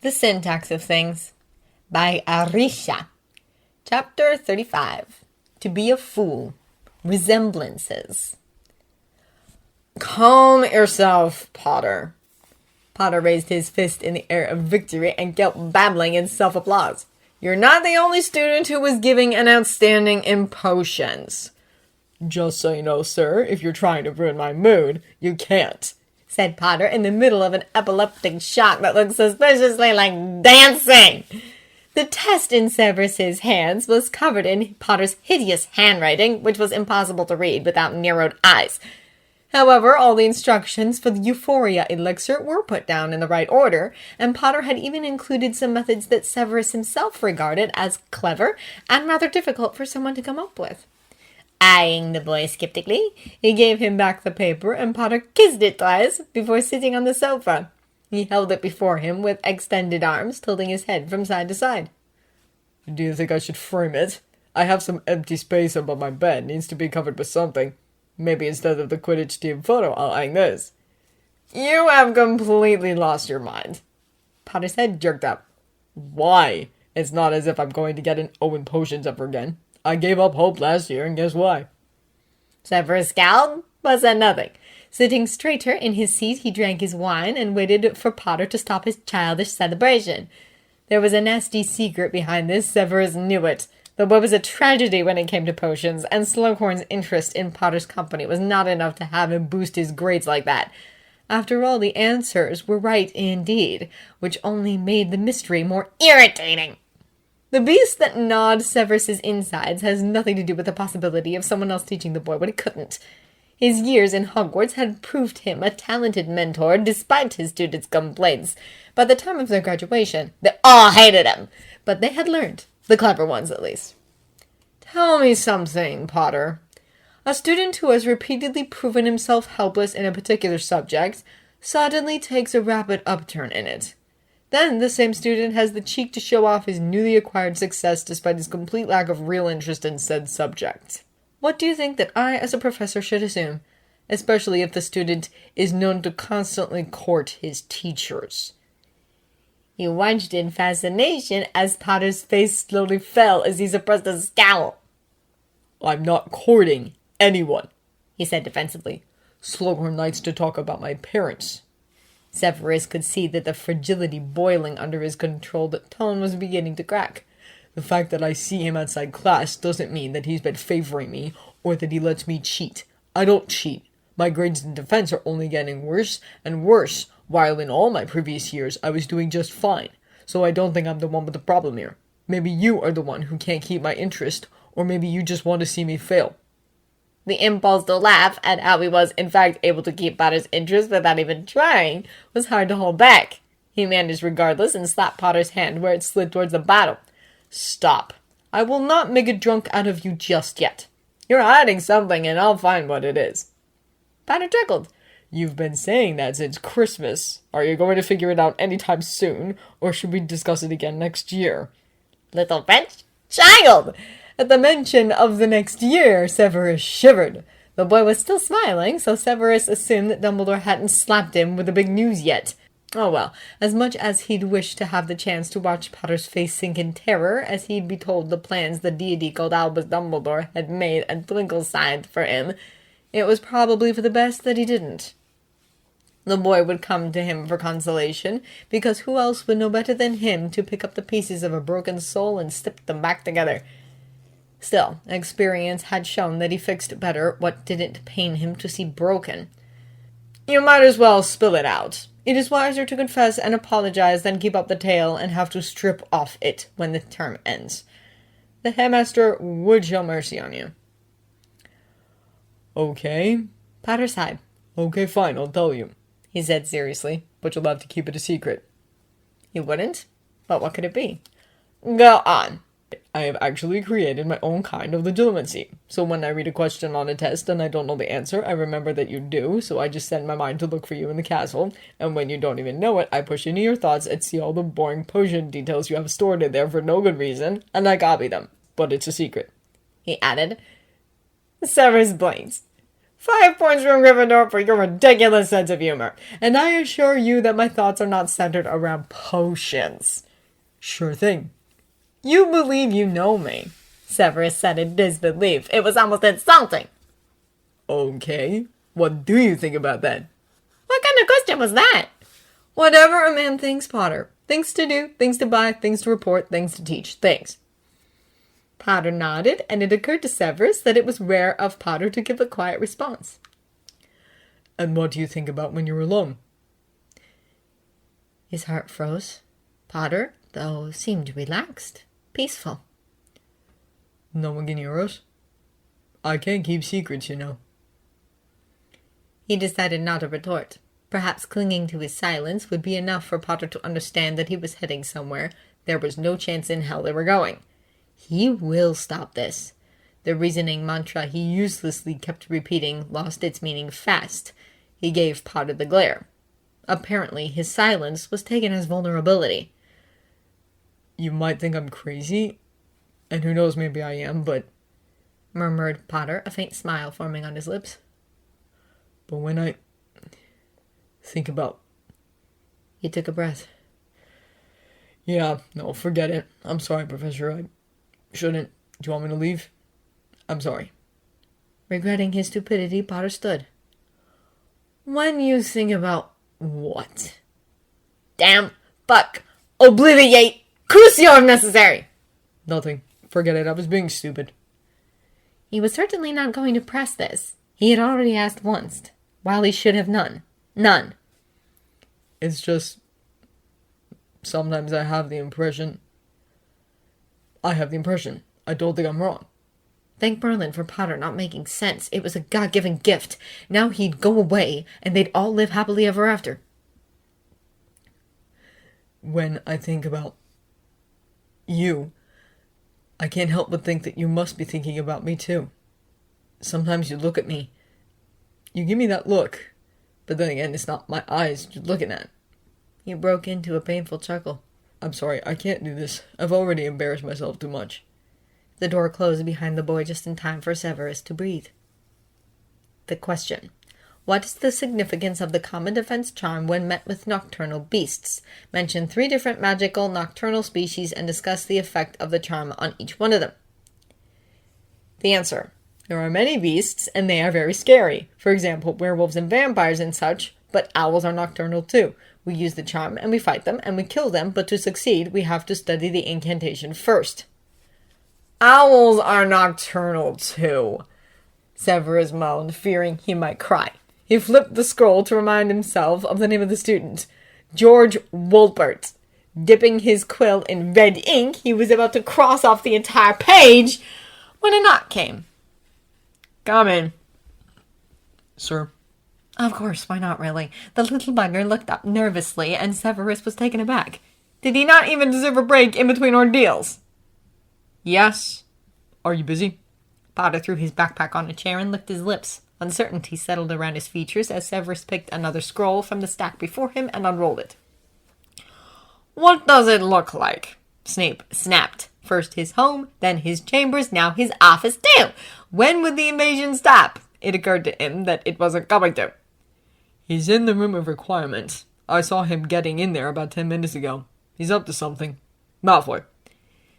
The Syntax of Things by Arisha. Chapter 35. To be a Fool. Resemblances. Calm yourself, Potter. Potter raised his fist in the air of victory and kept babbling in self-applause. You're not the only student who was giving an outstanding in potions. Just so you know, sir, if you're trying to ruin my mood, you can't, said Potter in the middle of an epileptic shock that looked suspiciously like dancing. The test in Severus's hands was covered in Potter's hideous handwriting, which was impossible to read without narrowed eyes. However, all the instructions for the Euphoria elixir were put down in the right order, and Potter had even included some methods that Severus himself regarded as clever and rather difficult for someone to come up with. Eyeing the boy skeptically, he gave him back the paper, and Potter kissed it twice before sitting on the sofa. He held it before him with extended arms, tilting his head from side to side. Do you think I should frame it? I have some empty space above my bed. Needs to be covered with something. Maybe instead of the Quidditch team photo, I'll hang this. You have completely lost your mind. Potter's head jerked up. Why? It's not as if I'm going to get an O in potions ever again. I gave up hope last year, and guess why? Severus scowled, but said nothing. Sitting straighter in his seat, he drank his wine and waited for Potter to stop his childish celebration. There was a nasty secret behind this. Severus knew it. The boy was a tragedy when it came to potions, and Slughorn's interest in Potter's company was not enough to have him boost his grades like that. After all, the answers were right indeed, which only made the mystery more irritating. The beast that gnawed Severus's insides has nothing to do with the possibility of someone else teaching the boy what he couldn't. His years in Hogwarts had proved him a talented mentor despite his students' complaints. By the time of their graduation, they all hated him, but they had learned, the clever ones at least. Tell me something, Potter. A student who has repeatedly proven himself helpless in a particular subject suddenly takes a rapid upturn in it. Then the same student has the cheek to show off his newly acquired success despite his complete lack of real interest in said subject. What do you think that I, as a professor, should assume, especially if the student is known to constantly court his teachers? He watched in fascination as Potter's face slowly fell as he suppressed a scowl. I'm not courting anyone, he said defensively. Slughorn likes to talk about my parents. Severus could see that the fragility boiling under his controlled tone was beginning to crack. The fact that I see him outside class doesn't mean that he's been favoring me or that he lets me cheat. I don't cheat. My grades in defense are only getting worse and worse, while in all my previous years I was doing just fine. So I don't think I'm the one with the problem here. Maybe you are the one who can't keep my interest, or maybe you just want to see me fail. The impulse to laugh at how he was, in fact, able to keep Potter's interest without even trying was hard to hold back. He managed regardless and slapped Potter's hand where it slid towards the bottle. Stop. I will not make a drunk out of you just yet. You're hiding something, and I'll find what it is. Potter chuckled. You've been saying that since Christmas. Are you going to figure it out anytime soon, or should we discuss it again next year? Little French child! At the mention of the next year, Severus shivered. The boy was still smiling, so Severus assumed that Dumbledore hadn't slapped him with the big news yet. Oh well, as much as he'd wished to have the chance to watch Potter's face sink in terror as he'd be told the plans the deity called Albus Dumbledore had made and twinkle-signed for him, it was probably for the best that he didn't. The boy would come to him for consolation, because who else would know better than him to pick up the pieces of a broken soul and stitch them back together? Still, experience had shown that he fixed better what didn't pain him to see broken. You might as well spill it out. It is wiser to confess and apologize than keep up the tale and have to strip off it when the term ends. The headmaster would show mercy on you. Okay. Potter sighed. Okay, fine, I'll tell you, he said seriously, but you'll have to keep it a secret. You wouldn't? But what could it be? Go on. I have actually created my own kind of legitimacy. So when I read a question on a test and I don't know the answer, I remember that you do, so I just send my mind to look for you in the castle, and when you don't even know it, I push into your thoughts and see all the boring potion details you have stored in there for no good reason, and I copy them. But it's a secret, he added. Severus blinked. 5 points from Gryffindor for your ridiculous sense of humor. And I assure you that my thoughts are not centered around potions. Sure thing. You believe you know me, Severus said in disbelief. It was almost insulting. Okay. What do you think about that? What kind of question was that? Whatever a man thinks, Potter. Things to do, things to buy, things to report, things to teach, things. Potter nodded, and it occurred to Severus that it was rare of Potter to give a quiet response. And what do you think about when you're alone? His heart froze. Potter, though, seemed relaxed, peaceful. No one can hear us? I can't keep secrets, you know. He decided not to retort. Perhaps clinging to his silence would be enough for Potter to understand that he was heading somewhere. There was no chance in hell they were going. He will stop this. The reasoning mantra he uselessly kept repeating lost its meaning fast. He gave Potter the glare. Apparently, his silence was taken as vulnerability. You might think I'm crazy, and who knows, maybe I am, but... murmured Potter, a faint smile forming on his lips. But when I think about... He took a breath. Yeah, no, forget it. I'm sorry, Professor. I shouldn't. Do you want me to leave? I'm sorry. Regretting his stupidity, Potter stood. When you think about what? Damn, fuck, obliviate, crucio if necessary. Nothing. Forget it. I was being stupid. He was certainly not going to press this. He had already asked once, while he should have none. None. It's just... sometimes I have the impression... I don't think I'm wrong. Thank Merlin for Potter not making sense. It was a God-given gift. Now he'd go away, and they'd all live happily ever after. When I think about you, I can't help but think that you must be thinking about me too. Sometimes you look at me. You give me that look. But then again, it's not my eyes you're looking at. He broke into a painful chuckle. I'm sorry, I can't do this. I've already embarrassed myself too much. The door closed behind the boy just in time for Severus to breathe. The question. What is the significance of the common defense charm when met with nocturnal beasts? Mention 3 different magical nocturnal species and discuss the effect of the charm on each one of them. The answer. There are many beasts, and they are very scary. For example, werewolves and vampires and such, but owls are nocturnal too. We use the charm, and we fight them, and we kill them, but to succeed, we have to study the incantation first. Owls are nocturnal too, Severus moaned, fearing he might cry. He flipped the scroll to remind himself of the name of the student, George Wolpert. Dipping his quill in red ink, he was about to cross off the entire page when a knock came. Come in. Sir. Of course, why not really? The little bugger looked up nervously, and Severus was taken aback. Did he not even deserve a break in between ordeals? Yes. Are you busy? Potter threw his backpack on a chair and licked his lips. Uncertainty settled around his features as Severus picked another scroll from the stack before him and unrolled it. What does it look like? Snape snapped. First his home, then his chambers, now his office too. When would the invasion stop? It occurred to him that it wasn't coming to. He's in the room of requirements. I saw him getting in there about 10 minutes ago. He's up to something. Malfoy.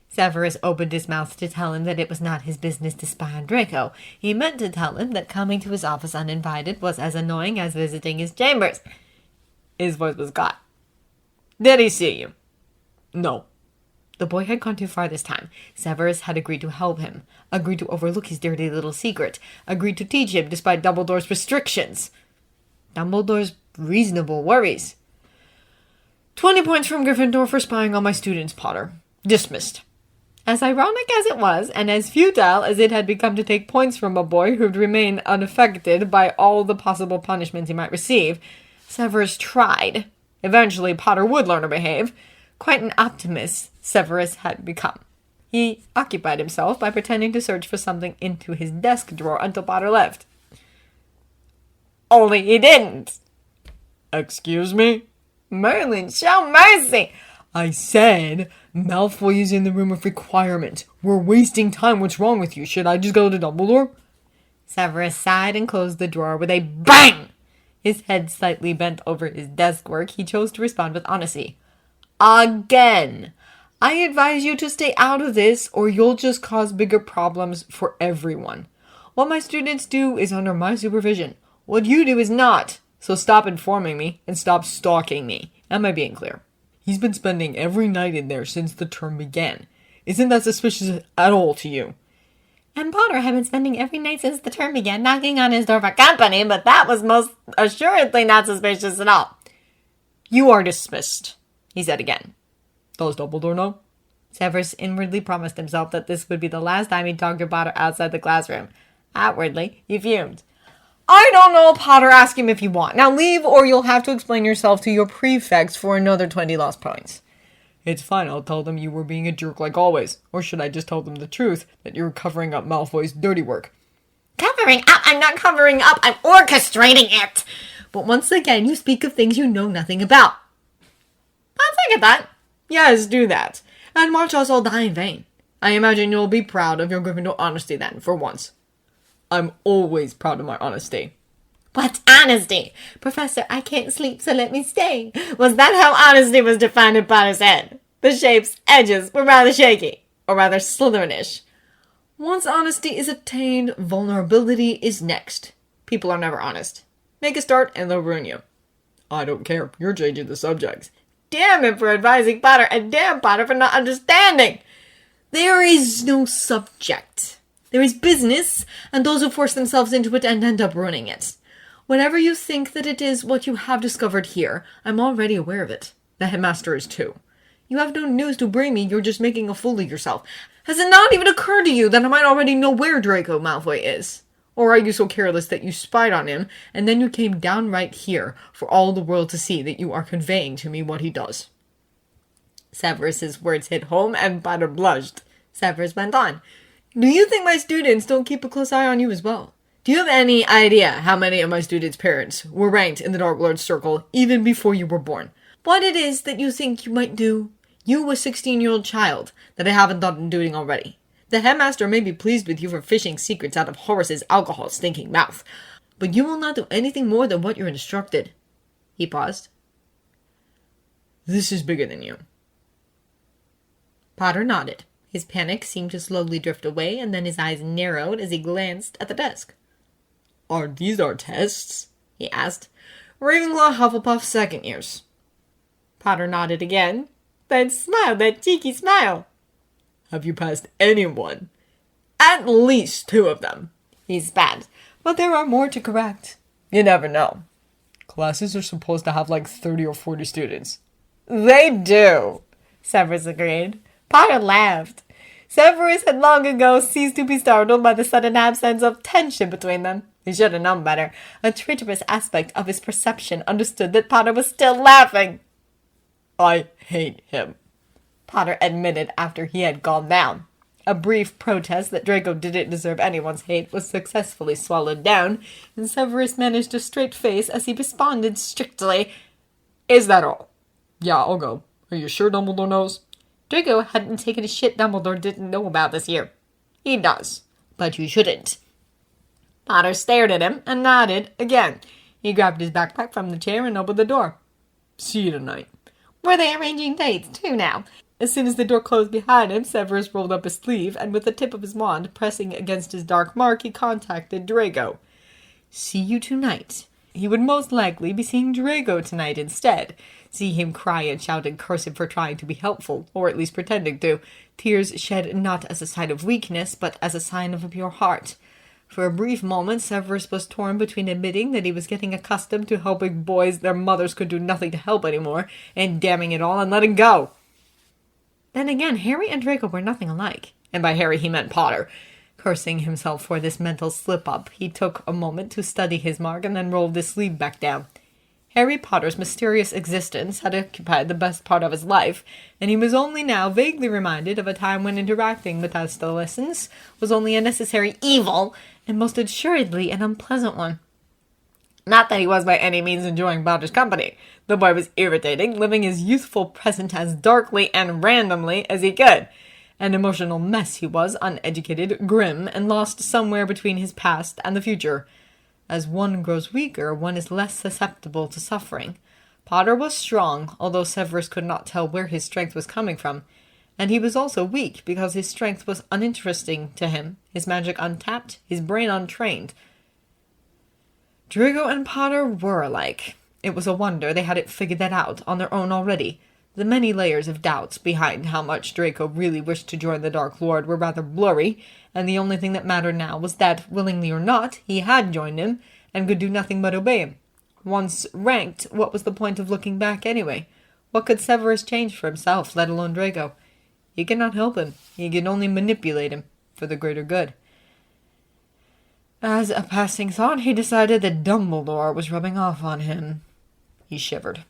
Severus opened his mouth to tell him that it was not his business to spy on Draco. He meant to tell him that coming to his office uninvited was as annoying as visiting his chambers. His voice was caught. Did he see you? No. The boy had gone too far this time. Severus had agreed to help him, agreed to overlook his dirty little secret, agreed to teach him despite Dumbledore's restrictions. Dumbledore's reasonable worries. 20 points from Gryffindor for spying on my students, Potter. Dismissed. As ironic as it was, and as futile as it had become to take points from a boy who'd remain unaffected by all the possible punishments he might receive, Severus tried. Eventually, Potter would learn to behave. Quite an optimist Severus had become. He occupied himself by pretending to search for something into his desk drawer until Potter left. Only he didn't. Excuse me? Merlin, show mercy! I said Malfoy is in the room of requirement. We're wasting time. What's wrong with you? Should I just go to Dumbledore? Severus sighed and closed the drawer with a bang. His head slightly bent over his desk work, he chose to respond with honesty. Again, I advise you to stay out of this or you'll just cause bigger problems for everyone. What my students do is under my supervision. What you do is not. So stop informing me and stop stalking me. Am I being clear? He's been spending every night in there since the term began. Isn't that suspicious at all to you? And Potter had been spending every night since the term began knocking on his door for company, but that was most assuredly not suspicious at all. You are dismissed, he said again. Does Dumbledore know? Severus inwardly promised himself that this would be the last time he talked to Potter outside the classroom. Outwardly, he fumed. I don't know, Potter. Ask him if you want. Now leave or you'll have to explain yourself to your prefects for another 20 lost points. It's fine, I'll tell them you were being a jerk like always. Or should I just tell them the truth, that you're covering up Malfoy's dirty work? Covering up? I'm not covering up, I'm orchestrating it! But once again, you speak of things you know nothing about. I'll take it that. Yes, do that. And watch us all die in vain. I imagine you'll be proud of your Gryffindor honesty then, for once. I'm always proud of my honesty. What honesty? Professor, I can't sleep, so let me stay. Was that how honesty was defined in Potter's head? The shape's edges were rather shaky, or rather Slytherinish. Once honesty is attained, vulnerability is next. People are never honest. Make a start and they'll ruin you. I don't care. You're changing the subjects. Damn him for advising Potter, and damn Potter for not understanding. There is no subject. There is business, and those who force themselves into it and end up ruining it. Whatever you think that it is what you have discovered here, I'm already aware of it. The headmaster is too. You have no news to bring me, you're just making a fool of yourself. Has it not even occurred to you that I might already know where Draco Malfoy is? Or are you so careless that you spied on him, and then you came down right here for all the world to see that you are conveying to me what he does? Severus's words hit home, and Potter blushed. Severus went on. Do you think my students don't keep a close eye on you as well? Do you have any idea how many of my students' parents were ranked in the Dark Lord's circle even before you were born? What it is that you think you might do? You, a 16-year-old child, that I haven't thought of doing already. The headmaster may be pleased with you for fishing secrets out of Horace's alcohol-stinking mouth, but you will not do anything more than what you're instructed. He paused. This is bigger than you. Potter nodded. His panic seemed to slowly drift away, and then his eyes narrowed as he glanced at the desk. Are these our tests? He asked. Ravenclaw, Hufflepuff, second years. Potter nodded again, then smiled that cheeky smile. Have you passed anyone? At least 2 of them. He spat. But there are more to correct. You never know. Classes are supposed to have like 30 or 40 students. They do, Severus agreed. Potter laughed. Severus had long ago ceased to be startled by the sudden absence of tension between them. He should have known better. A traitorous aspect of his perception understood that Potter was still laughing. I hate him, Potter admitted after he had gone down. A brief protest that Draco didn't deserve anyone's hate was successfully swallowed down, and Severus managed a straight face as he responded strictly, Is that all? Yeah, I'll go. Are you sure Dumbledore knows? Draco hadn't taken a shit Dumbledore didn't know about this year. He does, but you shouldn't. Potter stared at him and nodded again. He grabbed his backpack from the chair and opened the door. See you tonight. Were they arranging dates, too, now? As soon as the door closed behind him, Severus rolled up his sleeve, and with the tip of his wand pressing against his dark mark, he contacted Draco. See you tonight. He would most likely be seeing Draco tonight instead. See him cry and shout and curse him for trying to be helpful, or at least pretending to. Tears shed not as a sign of weakness, but as a sign of a pure heart. For a brief moment, Severus was torn between admitting that he was getting accustomed to helping boys their mothers could do nothing to help anymore, and damning it all and letting go. Then again, Harry and Draco were nothing alike. And by Harry he meant Potter. Cursing himself for this mental slip-up, he took a moment to study his mark and then rolled his sleeve back down. Harry Potter's mysterious existence had occupied the best part of his life, and he was only now vaguely reminded of a time when interacting with adolescents was only a necessary evil, and most assuredly an unpleasant one. Not that he was by any means enjoying Potter's company. The boy was irritating, living his youthful present as darkly and randomly as he could. An emotional mess he was, uneducated, grim, and lost somewhere between his past and the future. As one grows weaker, one is less susceptible to suffering. Potter was strong, although Severus could not tell where his strength was coming from. And he was also weak, because his strength was uninteresting to him, his magic untapped, his brain untrained. Draco and Potter were alike. It was a wonder they hadn't figured that out on their own already. The many layers of doubts behind how much Draco really wished to join the Dark Lord were rather blurry, and the only thing that mattered now was that, willingly or not, he had joined him, and could do nothing but obey him. Once ranked, what was the point of looking back anyway? What could Severus change for himself, let alone Draco? He could not help him. He could only manipulate him, for the greater good. As a passing thought, he decided that Dumbledore was rubbing off on him. He shivered.